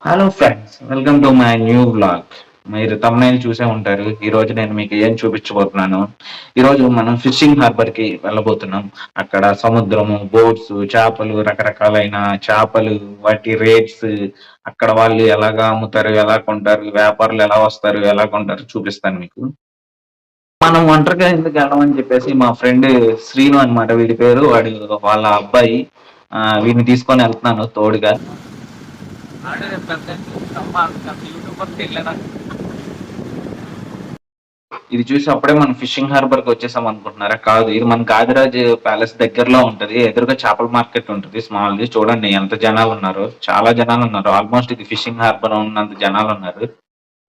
Hello friends, welcome to my new vlog. మీరు thumbnail చూసే ఉంటారు. ఈ రోజు నేను మీకు ఏం చూపించబోతున్నాను. ఈ రోజు మనం ఫిషింగ్ హార్బర్ కి వెళ్ళబోతున్నాం. అక్కడ సముద్రము, బోట్స్, చేపలు, రకరకాలైన చేపలు, వాటి రేట్స్, అక్కడ వాళ్ళు ఎలాగా అమ్ముతారు, ఎలా కొంటారు, వ్యాపారులు ఎలా వస్తారు, ఎలా కొంటారు చూపిస్తాను మీకు. మనం ఒంటరిగా ఎందుకు వెళ్ళమని చెప్పేసి మా ఫ్రెండ్ శ్రీను అనమాట వీడి పేరు. వాడు వాళ్ళ అబ్బాయి. వీడిని తీసుకొని వెళ్తున్నాను తోడుగా. ఇది చూసి అప్పుడే మనం ఫిషింగ్ హార్బర్ కి వచ్చేసాం అనుకుంటున్నారా? కాదు, ఇది మన గాదిరాజ్ ప్యాలెస్ దగ్గరలో ఉంటది. ఎదురుగా చేపల మార్కెట్ ఉంటది, స్మాల్ ది. చూడండి ఎంత జనాలు ఉన్నారు, చాలా జనాలు ఉన్నారు. ఆల్మోస్ట్ ఇది ఫిషింగ్ హార్బర్ ఉన్నంత జనాలు ఉన్నారు.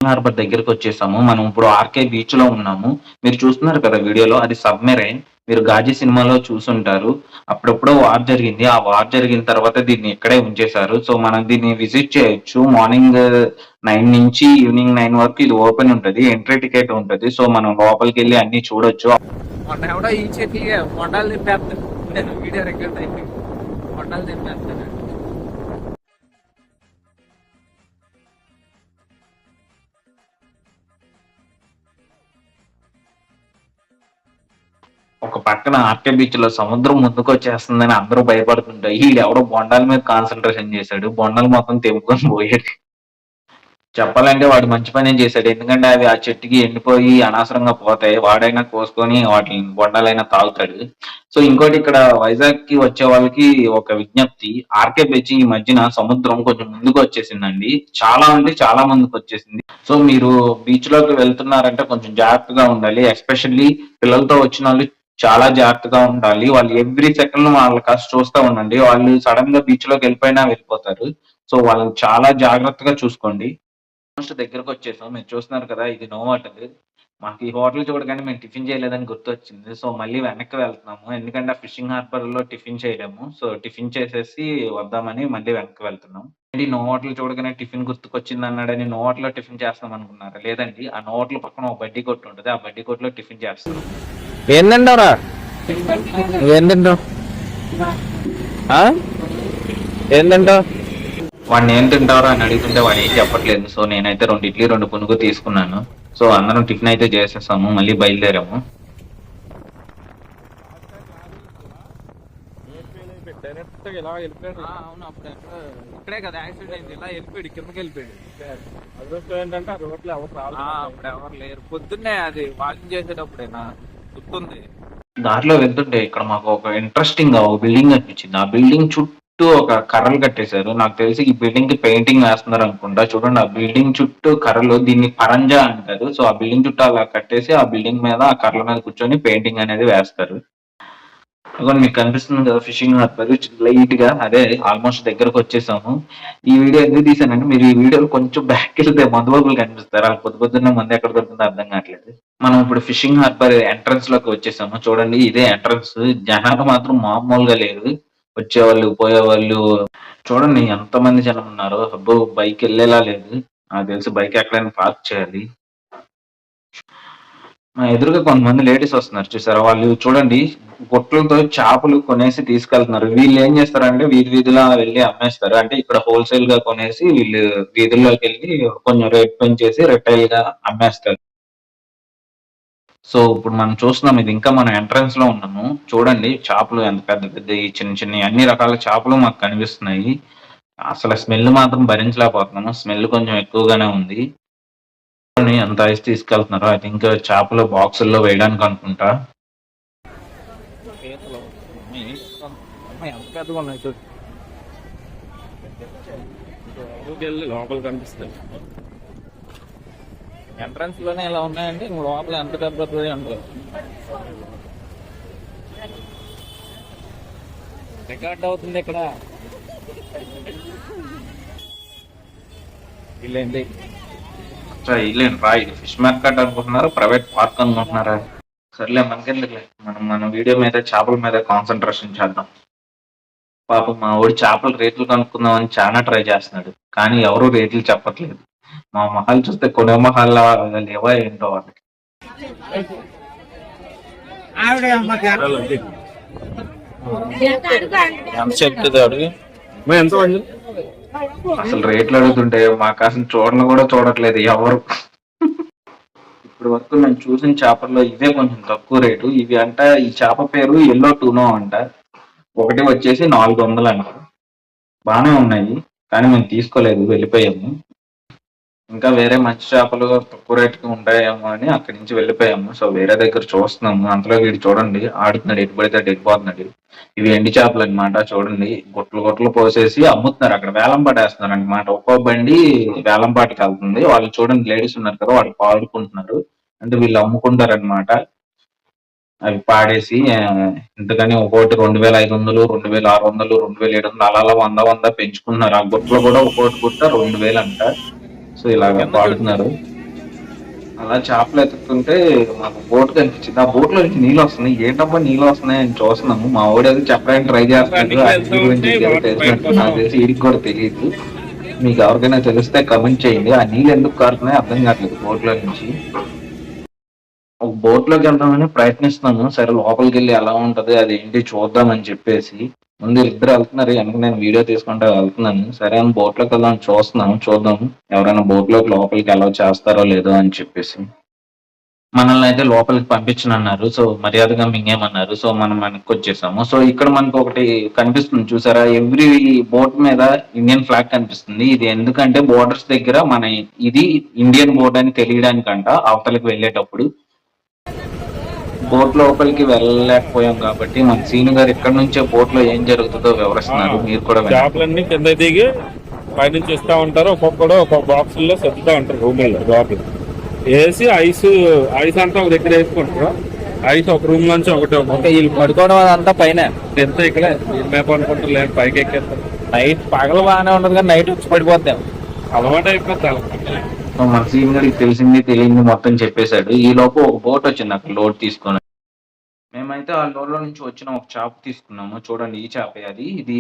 హార్బర్ దగ్గరికి వచ్చేసాము. మనం ఇప్పుడు ఆర్కే బీచ్ లో ఉన్నాము. మీరు చూస్తున్నారు కదా వీడియోలో, అది సబ్మెరైన్. మీరు గాజీ సినిమాలో చూసుంటారు. అప్పుడెప్పుడో వార్ జరిగింది. ఆ వార్ జరిగిన తర్వాత దీన్ని ఇక్కడే ఉంచేశారు. సో మనం దీన్ని విజిట్ చేయొచ్చు. మార్నింగ్ 9 నుంచి ఈవినింగ్ 9 వరకు ఇది ఓపెన్ ఉంటది. ఎంట్రీ టికెట్ ఉంటది. సో మనం లోపలికి వెళ్ళి అన్ని చూడొచ్చు. ఈ చెట్లు మొండాలు తిప్పేస్తాను. వీడియో రికార్డ్ అయిపోయి మొండాలు తిప్పేస్తాను. ఒక పక్కన ఆర్కే బీచ్ లో సముద్రం ముందుకు వచ్చేస్తుందని అందరూ భయపడుతుంటారు. వీడు ఎవడో బొండాల మీద కాన్సన్ట్రేషన్ చేశాడు, బొండాలు మొత్తం తెంపుకొని పోయాడు. చెప్పాలంటే వాడు మంచి పనే చేశాడు. ఎందుకంటే అవి ఆ చెట్టుకి ఎండిపోయి అనవసరంగా పోతాయి. వాడైనా కోసుకొని వాటిని బొండాలైనా తాగుతాడు. సో ఇంకోటి, ఇక్కడ వైజాగ్ కి వచ్చే వాళ్ళకి ఒక విజ్ఞప్తి. ఆర్కే బీచ్ ఈ మధ్యన సముద్రం కొంచెం ముందుకు వచ్చేసిందండి. చాలా అంటే చాలా ముందుకు వచ్చేసింది. సో మీరు బీచ్ లోకి వెళ్తున్నారంటే కొంచెం జాగ్రత్తగా ఉండాలి. ఎస్పెషల్లీ పిల్లలతో వచ్చిన వాళ్ళు చాలా జాగ్రత్తగా ఉండాలి. వాళ్ళు ఎవ్రీ సెకండ్ వాళ్ళ కాస్త చూస్తూ ఉండండి. వాళ్ళు సడన్ గా బీచ్ లోకి వెళ్ళిపోయినా వెళ్ళిపోతారు. సో వాళ్ళని చాలా జాగ్రత్తగా చూసుకోండి. ఆల్మోస్ట్ దగ్గరకు వచ్చేసాం. మీరు చూస్తున్నారు కదా, ఇది నోవాటల్. మాకు ఈ హోటల్ చూడగానే మేము టిఫిన్ చేయలేదని గుర్తొచ్చింది. సో మళ్ళీ వెనక్కి వెళ్తున్నాము. ఎందుకంటే ఆ ఫిషింగ్ హార్బర్ లో టిఫిన్ చేయలేము. సో టిఫిన్ చేసేసి వద్దామని మళ్ళీ వెనక్కి వెళ్తున్నాం. ఏంటి, నో హోటల్ చూడగానే టిఫిన్ గుర్తుకొచ్చింది అన్నాడని నో హోటల్ లో టిఫిన్ చేస్తాం అనుకున్నారా? లేదండి, ఆ నో హోటల్ పక్కన ఒక బడ్డీ కొట్టు ఉంటుంది. ఆ బడ్డీ కొట్టులో టిఫిన్ చేస్తాం. ఏం తింటావురా? ఏం తింటావు? ఏం తింటావు? వాడిని ఏం తింటారో అని అడుగుతుంటే వాడు ఏం చెప్పట్లేదు. సో నేనైతే 2 ఇడ్లీ 2 పునుగు తీసుకున్నాను. సో అందరం టిఫిన్ అయితే చేసేసాము. మళ్ళీ బయలుదేరాము. ఇక్కడే కదా యాక్సిడెంట్ అయింది. ఇలా వెళ్ళిపోయాడు, కిందకి వెళ్ళిపోయాడు. ఏంటంటే ఆ రోడ్లు అప్పుడు ఎవరు లేరు. పొద్దున్నే అది వాకింగ్ చేసేటప్పుడేనా గుర్తుంది. దారిలో వెళ్తుంటే ఇక్కడ మాకు ఒక ఇంట్రెస్టింగ్ గా ఒక బిల్డింగ్ అనిపించింది. ఆ బిల్డింగ్ చుట్టూ ఒక కర్రలు కట్టేశారు. నాకు తెలిసి ఈ బిల్డింగ్ కి పెయింటింగ్ వేస్తున్నారు అనుకుంటా. చూడండి, ఆ బిల్డింగ్ చుట్టూ కర్రలు, దీన్ని పరంజా అంటారు. సో ఆ బిల్డింగ్ చుట్టూ అలా కట్టేసి ఆ బిల్డింగ్ మీద, ఆ కర్రల మీద కూర్చొని పెయింటింగ్ అనేది వేస్తారు. అదిగోండి, మీకు కనిపిస్తుంది కదా ఫిషింగ్ హార్బర్. లైట్ గా అదే ఆల్మోస్ట్ దగ్గరకు వచ్చేసాము. ఈ వీడియో ఎందుకు తీసానంటే, మీరు ఈ వీడియోలో కొంచెం బ్యాక్ వెళ్తే మందుబాబులు కనిపిస్తారు. వాళ్ళు పొద్దున్నే మందు ఎక్కడ దొరుకుతుందో అర్థం కావట్లేదు. మనం ఇప్పుడు ఫిషింగ్ హార్బర్ ఎంట్రన్స్ లోకి వచ్చేసాము. చూడండి, ఇదే ఎంట్రన్స్. జనాలు మాత్రం మామూలుగా లేరు. వచ్చేవాళ్ళు, పోయేవాళ్ళు. చూడండి ఎంత మంది జనం ఉన్నారు. అబ్బో, బైక్ వెళ్ళేలా లేదు. నాకు తెలిసి బైక్ ఎక్కడైనా పార్క్ చేయాలి. మా ఎదురుగా కొంతమంది లేడీస్ వస్తున్నారు, చూసారా? వాళ్ళు చూడండి గుట్టలతో చేపలు కొనేసి తీసుకెళ్తున్నారు. వీళ్ళు ఏం చేస్తారంటే వీధి వీధిలా వెళ్ళి అమ్మేస్తారు. అంటే ఇక్కడ హోల్సేల్ గా కొనేసి వీళ్ళు వీధుల్లోకి వెళ్ళి కొంచెం రేట్ పెంచేసి రిటైల్ గా అమ్మేస్తారు. సో ఇప్పుడు మనం చూస్తున్నాం, ఇది ఇంకా మనం ఎంట్రన్స్ లో ఉన్నాము. చూడండి చేపలు ఎంత పెద్ద పెద్ద, చిన్న చిన్న అన్ని రకాల చేపలు మాకు కనిపిస్తున్నాయి. అసలు స్మెల్ మాత్రం భరించలేకపోతున్నాము. స్మెల్ కొంచెం ఎక్కువగానే ఉంది. ఎంత ఐస్ తీసుకెళ్తున్నారు. ఐ థింక్ చేపలు బాక్సుల్లో వేయడానికి అనుకుంటా. లోపల కనిపిస్తుంది. ఎంట్రన్స్ లోనే ఇలా ఉన్నాయండి. లోపల ఎంత పెద్దది అంటారు. రికార్డ్ అవుతుంది ఇక్కడ. వీళ్ళేంటి ఇల్లేండి రా, ఇది ఫిష్ మార్కెట్ అనుకుంటున్నారా, ప్రైవేట్ పార్క్ అనుకుంటున్నారా? సర్లే, మనకెందుకులే. మన వీడియో మీద, చేపల మీద కాన్సన్ట్రేషన్ చేద్దాం. పాపం మా ఊడి చేపల రేట్లు కనుక్కుందామని చాలా ట్రై చేస్తున్నాడు, కానీ ఎవరు రేట్లు చెప్పట్లేదు. మా మొహాలు చూస్తే కొనే మొహాల్లో లేవా ఏంటో వాళ్ళకి. ఎంత చెప్తుంది అడుగు. ఎంత అసలు రేట్లు అడుగుతుంటే మాకు అసలు కూడా చూడట్లేదు ఎవరు. ఇప్పుడు వరకు నేను చూసిన చేపల్లో ఇవే కొంచెం తక్కువ రేటు. ఇవి అంట ఈ చేప పేరు ఎల్లో టూనో అంట. ఒకటి వచ్చేసి 400 అంట. బానే ఉన్నాయి కానీ మేము తీసుకోలేదు, వెళ్ళిపోయాము. ఇంకా వేరే మంచి చేపలు తక్కువ రేటుకి ఉంటాయేమో అని అక్కడి నుంచి వెళ్ళిపోయాము. సో వేరే దగ్గర చూస్తున్నాము. అంతలో వీడు చూడండి ఆడుతున్నాడు, ఎటు పడితే అటు వెళ్ళిపోతున్నాడు. ఇవి ఎండి చేపలు అనమాట. చూడండి గుట్లు గుట్లు పోసేసి అమ్ముతున్నారు, అక్కడ వేలం పడేస్తున్నారు అనమాట. ఒక్కో బండి వేలం పాటికి వెళ్తుంది. వాళ్ళు చూడండి లేడీస్ ఉన్నారు కదా, వాళ్ళు పాడుకుంటున్నారు, అంటే వీళ్ళు అమ్ముకుంటారు అనమాట. అవి పాడేసి ఇంతకని ఒక్కోటి 2500, 2600, 2700 అలా అలా 100 పెంచుకుంటున్నారు. ఆ గుట్లో కూడా ఒక్కోటి గుట్ట 2000 అంట. సో ఇలాగ పాడుతున్నారు. అలా చేపలు ఎత్తుకుంటే మాకు బోట్ కనిపించింది. ఆ బోట్ లో నుంచి నీళ్ళు వస్తున్నాయి. ఏంటబ్బా నీళ్ళు వస్తున్నాయి అని చూస్తున్నాము. మా వాడు అది చెప్పడానికి ట్రై చేస్తున్నాడు. ఆ గురించి తెలిసినట్టు నాకు తెలిసి వీడికి కూడా తెలియదు. మీకు ఎవరికైనా తెలిస్తే కమెంట్ చేయండి. ఆ నీళ్ళు ఎందుకు కారుతున్నాయి అర్థం కావట్లేదు బోట్ లో నుంచి. ఒక బోట్ లోకి వెళ్దామని ప్రయత్నిస్తున్నాను. సరే లోపలికి వెళ్ళి ఎలా ఉంటది అదేంటి చూద్దామని చెప్పేసి. ముందు ఇద్దరు వెళ్తున్నారు, వెనక నేను వీడియో తీసుకుంటూ వెళ్తున్నాను. సరే అని బోట్ లోకి వెళ్దాం చూస్తున్నాం, చూద్దాం ఎవరైనా బోట్ లోకి లోపలికి అలౌ చేస్తారో లేదో అని చెప్పేసి. మనల్ని అయితే లోపలికి పంపించనన్నారు. సో మర్యాదగా మింగేమన్నారు. సో మనం వెనక్కి వచ్చేసాము. సో ఇక్కడ మనకు ఒకటి కనిపిస్తుంది చూసారా, ఎవ్రీ బోట్ మీద ఇండియన్ ఫ్లాగ్ కనిపిస్తుంది. ఇది ఎందుకంటే బోర్డర్స్ దగ్గర మన ఇది ఇండియన్ బోర్డ్ అని తెలియడానికంట. అవతలకి వెళ్ళేటప్పుడు బోట్ లోపలికి వెళ్ళలేకపోయాం కాబట్టి మన సీను గారు ఇక్కడ నుంచే బోట్ లో ఏం జరుగుతుందో వివరిస్తున్నారు. మీరు కూడా చేపలన్నీ కింద దిగి పైనుంచి ఇస్తా ఉంటారు. ఒక్కొక్కడు ఒక్కొక్క బాక్స్ లో సర్దుతా ఉంటారు. రూమ్ లో లోపల వేసి ఐస్ అంతా ఒక దగ్గర వేసుకుంటారు. ఐస్ ఒక రూమ్ నుంచి ఒకటి వీళ్ళు పడుకోవడం అదంతా పైన ఎంత ఇక్కడ మేపు అనుకుంటారు, లేదు పైకి ఎక్కేస్తారు. నైట్ పగలు బాగానే ఉండదు కానీ నైట్ వచ్చి పడిపోతాం. అలవాటు అయిపోతారు. మన సీన్ గారికి తెలిసింది తెలియంది మొత్తం చెప్పేశాడు. ఈ లోపు ఒక బోట్ వచ్చింది అక్కడ లోడ్ తీసుకొని. మేమైతే ఆ లోడ్ లో నుంచి వచ్చిన ఒక చేప తీసుకున్నాము. చూడండి ఈ చేపే అది. ఇది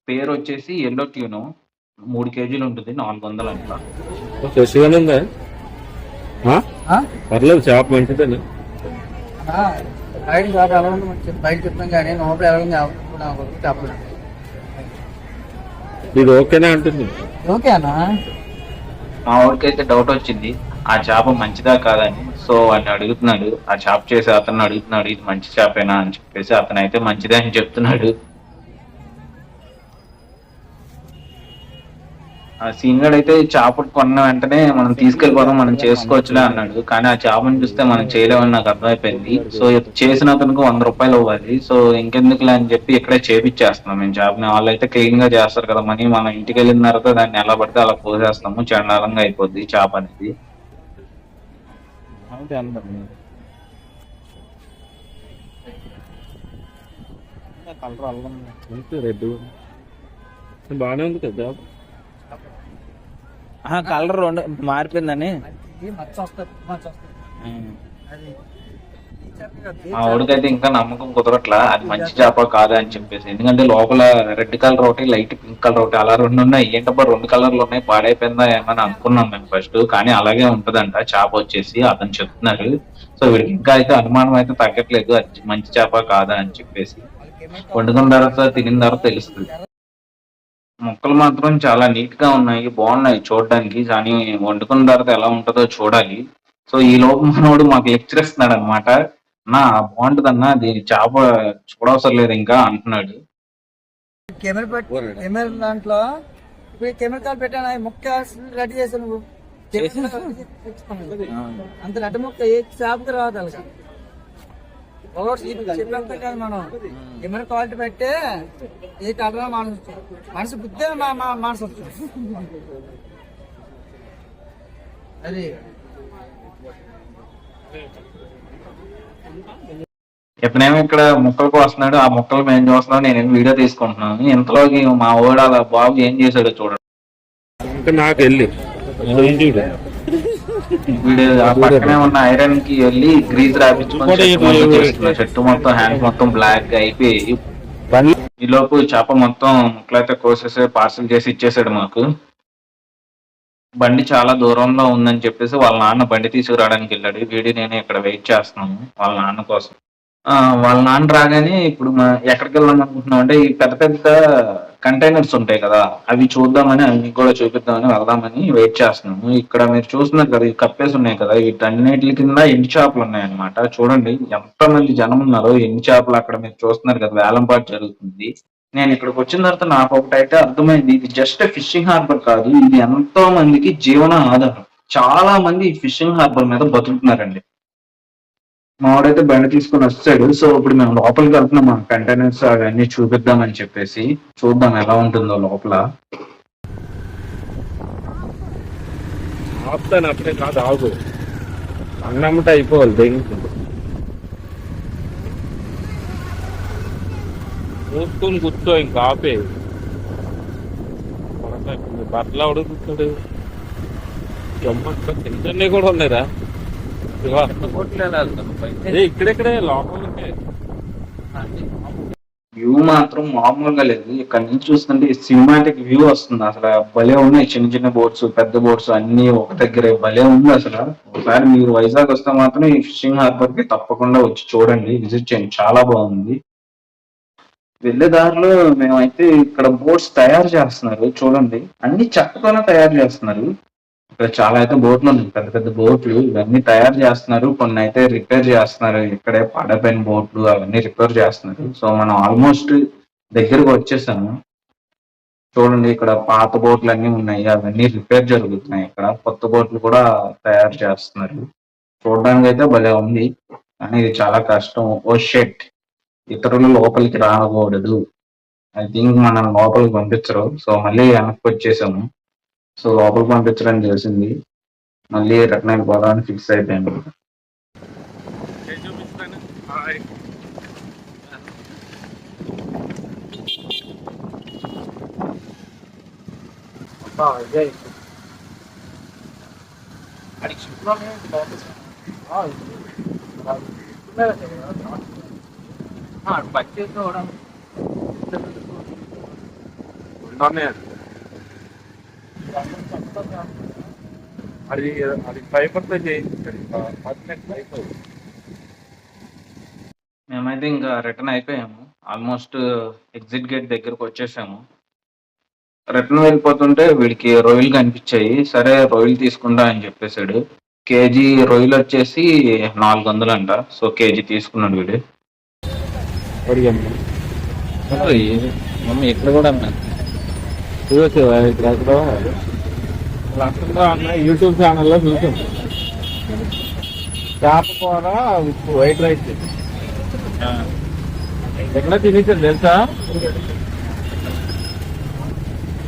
పేరు వచ్చేసి ఎల్లో ట్యూనో. 3 కేజీలు ఉంటుంది, 400 అంట. ఫ్రెష్గానే ఉందా? పర్లేదు, చేప మంచిదేనా? బయట షాప్ ఎలా ఉంది బయట చెప్తాం కానీ లోపల ఎలా ఉంది చెప్పలేదు. ఇది ఓకేనా అంటుంది. ఓకేనా? మా వాడికైతే డౌట్ వచ్చింది ఆ చేప మంచిదా కాదని. సో వాడిని అడుగుతున్నాడు, ఆ చేప చేసి అతను అడుగుతున్నాడు ఇది మంచి చేపేనా అని చెప్పేసి. అతను అయితే మంచిదే అని చెప్తున్నాడు. ఆ సీనియర్ అయితే చేప కొన్న వెంటనే మనం తీసుకెళ్ళిపోదాం, మనం చేసుకోవచ్చులే అన్నాడు. కానీ ఆ చేపను చూస్తే మనం చేయలేమని నాకు అర్థమైపోయింది. సో చేసిన అతనికి 100 రూపాయలు అవ్వాలి. సో ఇంకెందుకులే అని చెప్పి ఇక్కడే చేపిచ్చేస్తున్నాం మేము చేపని. వాళ్ళు అయితే క్లీన్ గా చేస్తారు కదా మనీ. మనం ఇంటికి వెళ్ళిన తర్వాత దాన్ని ఎలా పడితే అలా పోసేస్తాము, చండాలంగా అయిపోద్ది చేప అనేది. రెడ్ బాగానే ఉంది కదా. కలర్ రెండు మారిపోయిందని మచ్చ వస్తుంది. అది మా వాడికైతే ఇంకా నమ్మకం కుదరట్లా అది మంచి చేప కాదా అని చెప్పేసి. ఎందుకంటే లోపల రెడ్ కలర్ ఒకటి, లైట్ పింక్ కలర్ ఒకటి, అలా 2 ఉన్నాయి. ఏంటబ్బా 2 కలర్లు ఉన్నాయి, పాడైపోయిందా ఏమని అనుకున్నాం మేము ఫస్ట్. కానీ అలాగే ఉంటదంట చేప వచ్చేసి, అతను చెప్తున్నారు. సో వీడికి ఇంకా అయితే అనుమానం అయితే తగ్గట్లేదు అది మంచి చేప కాదా అని చెప్పేసి. వండుకున్న తర్వాత తినిన తర్వాత తెలుస్తుంది. మొక్కలు మాత్రం చాలా నీట్ గా ఉన్నాయి, బాగున్నాయి చూడడానికి. కానీ వండుకున్న తర్వాత ఎలా ఉంటుందో చూడాలి. సో ఈ లోపు మనోడు మాకు లెక్చర్ ఇస్తున్నాడు అనమాట. అన్నా బాగుంటదన్నా దీని చేప చూడవసరం లేదు ఇంకా అంటున్నాడు. కెమెరా దాంట్లో ఇప్పుడు కెమెరా కాల్ పెట్టాను, ముక్క రెడీ చేసాను నువ్వు. అంత రెడ్డ ముక్క ఏ చేపకి రావద్దు అలాగా. చెప్పంత కాదు, మనం కెమెరా క్వాలిటీ పెట్టే ఏ కలర్ మనసు బుద్ధే మనసు వస్తుంది. అది ఎప్పుడేమో ఇక్కడ మొక్కలకు వస్తున్నాడు, ఆ మొక్కలు మేము చూస్తున్నాం, నేను వీడియో తీసుకుంటున్నాను. ఇంతలోకి మా ఓడ అలా బాబు ఏం చేశాడో చూడండి. ఇంకా నాకు వెళ్ళి వీడు ఆ పక్కనే ఉన్న ఐరన్ కి వెళ్ళి గ్రీజ్ రాపించుకొని షర్ట్ మొత్తం హ్యాండ్ మొత్తం బ్లాక్ గా అయిపోయి ఈ లోపు చేప మొత్తం ముక్కలైతే కోసేసి పార్సల్ చేసి ఇచ్చేసాడు మాకు. బండి చాలా దూరంలో ఉందని చెప్పేసి వాళ్ళ నాన్న బండి తీసుకురావడానికి వెళ్ళాడు. వీడి నేను ఇక్కడ వెయిట్ చేస్తున్నాము వాళ్ళ నాన్న కోసం. వాళ్ళ నాన్న రాగానే ఇప్పుడు ఎక్కడికి వెళ్దాం అనుకుంటున్నాం అంటే ఈ పెద్ద పెద్ద కంటైనర్స్ ఉంటాయి కదా, అవి చూద్దామని అవి మీకు కూడా చూపిద్దామని వెళ్దామని వెయిట్ చేస్తున్నాము. ఇక్కడ మీరు చూస్తున్నారు కదా, ఈ కప్పేసి ఉన్నాయి కదా, వీటన్నిటి కింద ఎండు చేపలు ఉన్నాయన్నమాట. చూడండి ఎంత మంది జనం ఉన్నారో, ఎండు చేపలు అక్కడ మీరు చూస్తున్నారు కదా, వేలంపాటు జరుగుతుంది. నేను ఇక్కడికి వచ్చిన తర్వాత నాకు ఒకటైతే అర్థమైంది, ఇది జస్ట్ ఫిషింగ్ హార్బర్ కాదు, ఇది ఎంతో మందికి జీవన ఆధారం. చాలా మంది ఈ ఫిషింగ్ హార్బర్ మీద బతుకుతున్నారండి. మావాడైతే బండి తీసుకొని వస్తాడు. సో ఇప్పుడు మేము లోపలికి వెళ్తున్నాం, మా కంటైనర్స్ అవన్నీ చూపిద్దామని చెప్పేసి. చూద్దాం ఎలా ఉంటుందో లోపల. ఆపుతాను అప్పుడే కాదు, ఆగు. అన్నమ్మట అయిపోవాలి దేనికి చూసుకొని కూర్చో, ఇంకా ఆపే. బట్టలు ఎవడు కూర్చోడు, చిన్న కూడా ఉన్నాయిరా. ఇక్కడెక్కడే లోపలికే. వ్యూ మాత్రం మామూలుగా లేదు. ఇక్కడ నుంచి చూస్తుంటే సినిమాటిక్ వ్యూ వస్తుంది. అసలు భలే ఉన్నాయి, చిన్న చిన్న బోట్స్, పెద్ద బోట్స్ అన్ని ఒక దగ్గరే, భలే ఉంది అసలు. ఒకసారి మీరు వైజాగ్ వస్తే మాత్రం ఈ ఫిషింగ్ హార్బర్ కి తప్పకుండా వచ్చి చూడండి, విజిట్ చేయండి, చాలా బాగుంది. వెళ్ళే దారిలో మేమైతే ఇక్కడ బోట్స్ తయారు చేస్తున్నారు. చూడండి అన్ని చెక్కతోనే తయారు చేస్తున్నారు. ఇక్కడ చాలా అయితే బోట్లు ఉన్నాయి, పెద్ద పెద్ద బోట్లు. ఇవన్నీ తయారు చేస్తున్నారు, కొన్ని అయితే రిపేర్ చేస్తున్నారు. ఇక్కడే పడపోయిన బోట్లు అవన్నీ రిపేర్ చేస్తున్నారు. సో మనం ఆల్మోస్ట్ దగ్గరకు వచ్చేసాము. చూడండి ఇక్కడ పాత బోట్లు అన్ని ఉన్నాయి, అవన్నీ రిపేర్ జరుగుతున్నాయి. ఇక్కడ కొత్త బోట్లు కూడా తయారు చేస్తున్నారు. చూడడానికి అయితే భలే ఉంది, కానీ ఇది చాలా కష్టం. ఓ షెట్, ఇతరులు లోపలికి రాకూడదు. ఐ థింక్ మనం లోపలికి పంపించరు. సో మళ్ళీ వెనక్కి వచ్చేసాము. సో లోపలికి పంపించడం తెలిసింది, మళ్ళీ రిటర్న్ అయిపోదామని ఫిక్స్ అయిపోయాను. అది అది ఫైబర్తో చేయించాడు. మేమైతే ఇంకా రిటర్న్ అయిపోయాము. ఆల్మోస్ట్ ఎగ్జిట్ గేట్ దగ్గరకు వచ్చేసాము. రిటర్న్ వెళ్ళిపోతుంటే వీడికి రొయ్యలు కనిపించాయి. సరే రొయ్యలు తీసుకుంటా అని చెప్పేశాడు. కేజీ రొయ్యలు వచ్చేసి 400 అంట. సో కేజీ తీసుకున్నాడు వీడు. మమ్మీ ఇక్కడ కూడా యూట్యూబ్ ఛానల్లో చూసాం. చేప కూర ఉప్పు వైట్ రైస్ ఎక్కడ తినేసారు తెలుసా?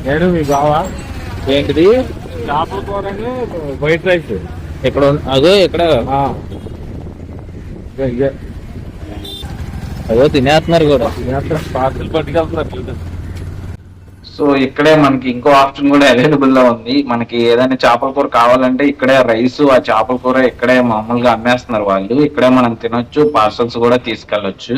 నేను మీ బావా ఏంటిది చేపల కూరని వైట్ రైస్ ఇక్కడ అదో ఇక్కడ అదో తినేస్తున్నారు కూడా, పార్సల్ పట్టుకెళ్తున్నారు. సో ఇక్కడే మనకి ఇంకో ఆప్షన్ కూడా అవైలబుల్ లో ఉంది. మనకి ఏదైనా చేపల కూర కావాలంటే ఇక్కడే రైస్, ఆ చేపల కూర ఇక్కడే మామూలుగా అమ్మేస్తున్నారు వాళ్ళు. ఇక్కడే మనం తినొచ్చు, పార్సల్స్ కూడా తీసుకెళ్ళొచ్చు.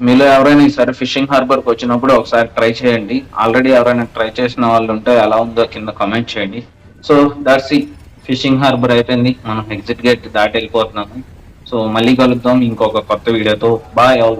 మీలో ఎవరైనా ఈసారి ఫిషింగ్ హార్బర్ కి వచ్చినప్పుడు ఒకసారి ట్రై చేయండి. ఆల్రెడీ ఎవరైనా ట్రై చేసిన వాళ్ళు ఉంటే ఎలా ఉందో కింద కామెంట్ చేయండి. So that's it, fishing harbour అయిపోయింది, మనం ఎగ్జిట్ గేట్ దాటి వెళ్ళిపోతున్నాము. సో మళ్ళీ కలుద్దాం ఇంకొక కొత్త వీడియోతో. Bye all.